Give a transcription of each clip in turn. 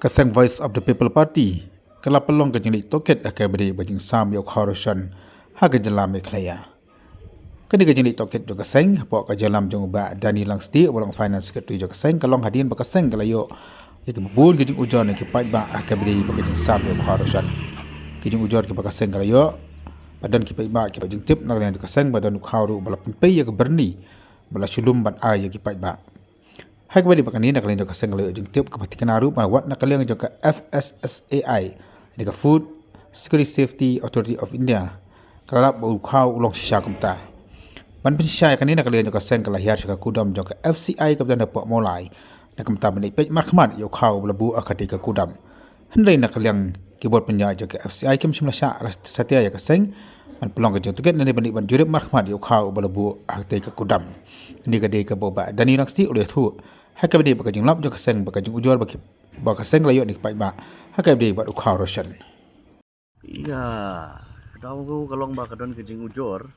Kasang Voice of the People Party kelapelong ke jenglik toket akai beri bajing sam yok harushan ha ke jelam eklaya. Kini ke jenglik toket jo kaseng pok ke jelam jong ba Dani Langsti bolong finance secretary jo kaseng kalong hadin ba kaseng kalayo ya ke bubul ke jeng ujon ke pai ba akai beri bajing sam yok harushan. Ke jeng ujon ke ba kaseng kalayo badan ke pai ba ke bajing tip nak yang kaseng badan ukharu bala pempai ya ke berni bala shulum ban ay ya ke pai ba. Hai kembali pakan ini nak kalian juga seng kalau jeng tiap kepatikan aru wat nak kalian juga FSSAI dengan Food Security Safety Authority of India kalau bau kau ulong sisa kumta. Ban pensya kan ini nak kalian juga seng kalau hiar juga kudam juga FCI kepada dapat mulai nak kumta menipet markman yo kau belabu akadika kudam. Hendai nak kalian keyboard penja juga FCI kim semula syak setia ya keseng man pelong ke joget nanti banding ban jurip markman yo kau belabu akadika kudam. Ini kadai ke boba Dani Langsti oleh tu Hakai bedi baka jeng lap jo kaseng baka jeng ujor baka kaseng layo ni pai ba. Hakai bedi ba ukhaw roshan. Iya, tahu ko kalong ba kadon ke jeng ujor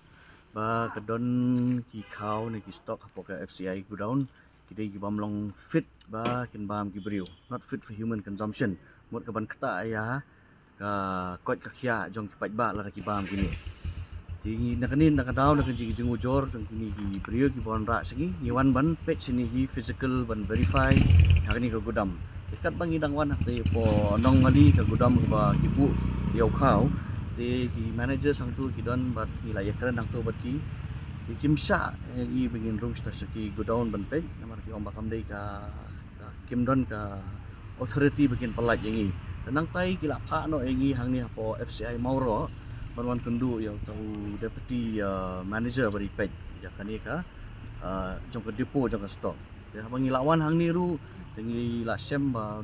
ba kadon ki khaw ni ki stock hapo ka FCI go down kidai ki bamlong fit ba kin bam ki brio not fit for human consumption mot ka ban kata ya ka kot ka khia jong ki pai ba la ki bam kini tingi nakanin nakadaw nak jeng ujor jong kini ki brio ki bon ra sigi niwan ban pet sini hi physical ban verify hakni ka godam dekat bang idang wan te po nong ngali ka godam ba ki bu yau khaw te ki manager sang tu ki don bat ki la yakran dang tu bat ki kimsa gi begin rung sta ki godown ban pet namar ki om bakam dei ka kim don ka authority begin pelat yangi tenang tai ki la pha no yangi hangni po FCI mauro Banwan kendu yang tahu deputy manager beri pet ya kani ka jong ke depo jong ke stok te bangi lawan hang ni ru tengi la sem ba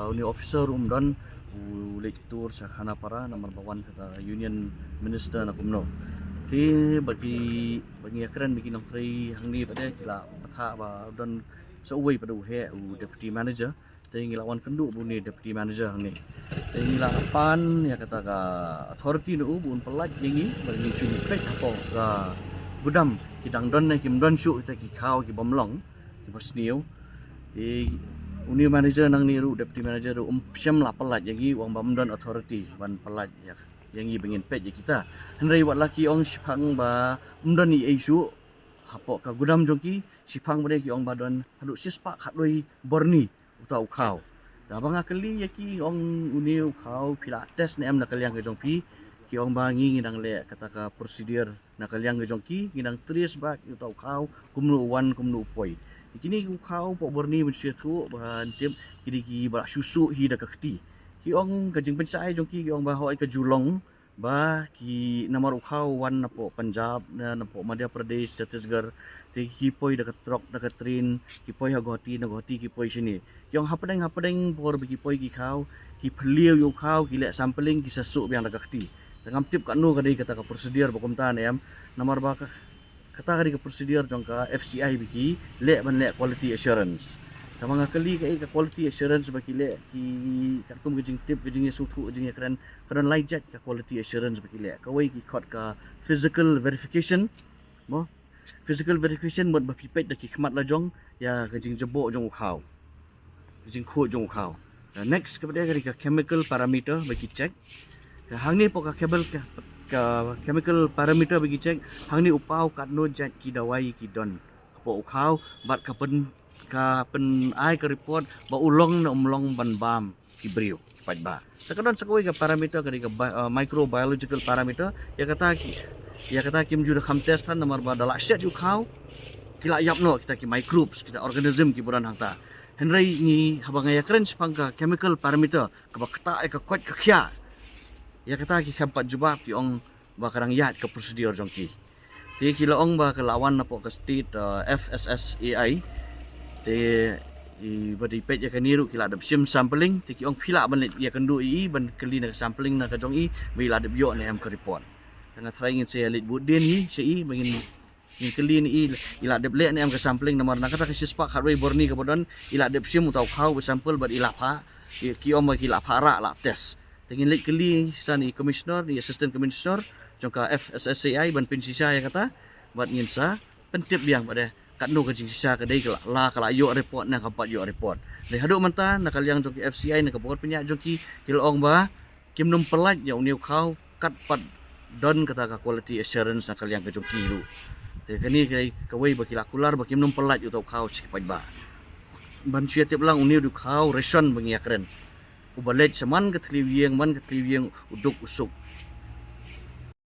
uni officer don lectur sakhana para nomor bawan kata union minister na kumno te bagi akran bikin nong trai hang ni pada kila patha ba don so wei pada he deputy manager tengi lawan kendu buni deputy manager hang ni tengi lapan ya kata ka authority no bun pelat yengi bagi cumi pek apa ka gudam kidang don kim don syu kita ki khaw ki bomlong ki basniu di uni manager nang ni ru deputy manager ru syam la pelat yengi wang bam don authority ban pelat ya yengi bengin pek je kita henrei wat laki ong sipang ba umdon ni isu hapo ka gudam jongki sipang bade ki ong badon hadu sispak hadoi borni utau khaw da bang akali yaki ong uni khaw pila test ne am nakaliang ke jongpi ki ong bangi ngidang le kata ka prosedur nakaliang ke jongki ngidang trace bak utau khaw kumnu wan kumnu poi kini khaw po borni mensia tu ban tim kini ki ba susu hi da kakti ki ong ka jing pensai jongki ki ong ba hoi ka julong ba ki namar khaw wan na po Punjab na po Madhya Pradesh Chhattisgarh te ki poi da trok da train ki poi ha goti na goti ki poi sini yang hapadeng por bagi poi ki khaw ki phliu yo khaw ki le sampling ki sasuk biang da kakti tangam tip ka no kadai kata ka prosedur bakom tan em namar ba ka kata kadai ka prosedur jong ka FCI biki le ban le quality assurance tamang akali ka quality assurance baki le ki katum ke jing tip ke jing su thu jing kran lai jet ka quality assurance baki le ka wei ki khot ka physical verification mo physical verification mod ba pipet da ki khmat la jong ya ke jing jebo jong khaw jing khu jong khaw next kepada ka chemical parameter bagi check hang ni po ka chemical parameter bagi check hang ni upau kat no jet ki dawai ki don po khaw bat ka pen ai ke report ba ulong na umlong ban bam ki brio pat ba sakadon sakoi ka parameter ka microbiological parameter ya kata kim ju kham test tan nomor ba dala set ju khaw kila yap no kita ki microbes kita organism ki buran hangta henrei ni habang ya keren sepang ka chemical parameter ka ba kata ka kot ka khia ya kata ki khampat juba ki ong ba karang yat ka prosedur jongki ti kila ong ba ka lawan na po ka state FSSAI te i badi pet ya kaniru kila ada sim sampling te ki ong phila ban ya kandu i ban kali na sampling na ka jong i bila ada bio ne am ka report tengah try ngin saya lit budin hi sei bangin ngin kali ni ila de le ne am ka sampling nomor na kata ka sispak harway borni ka bodon ila de sim utau khaw sampel bad ila pha ki ong ma kila phara la test tengin lit kali sani commissioner ni assistant commissioner jong ka FSSAI ban pinsisa ya kata bad ngin sa pentip biang bade kat no ke sisa ke dei la kala yo report na kampat yo report le haduk manta nak kaliang joki FCI nak kapot penyak joki kilong ba kim num pelat ya uniu kau kat pat don kata ka quality assurance nak kaliang ke joki lu te kani kai kawai ba kilakular ba kim num pelat yo tau kau sipai ba ban sia tiap lang uniu du kau reson bengia keren ubalet seman ke tliwieng man ke tliwieng uduk usuk